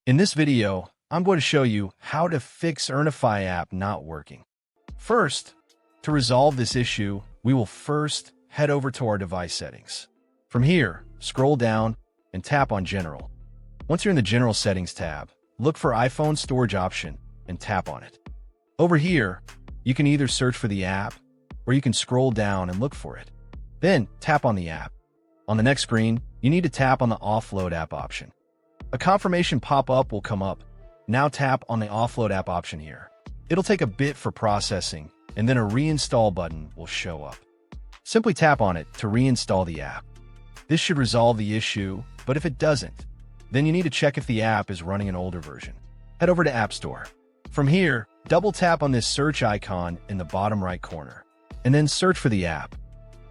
In this video, I'm going to show you how to fix earnify app not working. First, to resolve this issue, we will first head over to our device settings. From here, scroll down and tap on General. Once you're in the General Settings tab, look for iPhone Storage option and tap on it. Over here, you can either search for the app or you can scroll down and look for it. Then tap on the app. On the next screen, you need to tap on the Offload app option. A confirmation pop-up will come up. Now tap on the Offload app option here. It'll take a bit for processing, and then a reinstall button will show up. Simply tap on it to reinstall the app. This should resolve the issue, but if it doesn't, then you need to check if the app is running an older version. Head over to App Store. From here, double tap on this search icon in the bottom right corner, and then search for the app.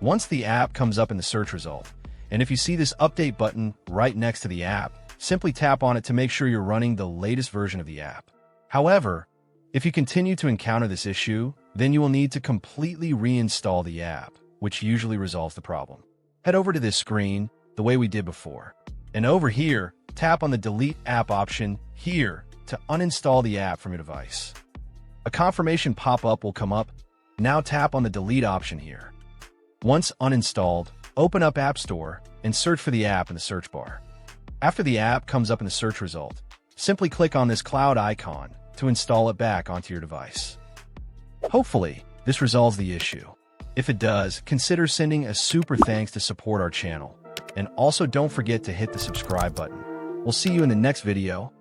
Once the app comes up in the search result, and if you see this update button right next to the app, simply tap on it to make sure you're running the latest version of the app. However, if you continue to encounter this issue, then you will need to completely reinstall the app, which usually resolves the problem. Head over to this screen the way we did before, and over here, tap on the Delete App option here to uninstall the app from your device. A confirmation pop-up will come up. Now tap on the Delete option here. Once uninstalled, open up App Store and search for the app in the search bar. After the app comes up in the search result, simply click on this cloud icon to install it back onto your device. Hopefully, this resolves the issue. If it does, consider sending a super thanks to support our channel. And also don't forget to hit the subscribe button. We'll see you in the next video.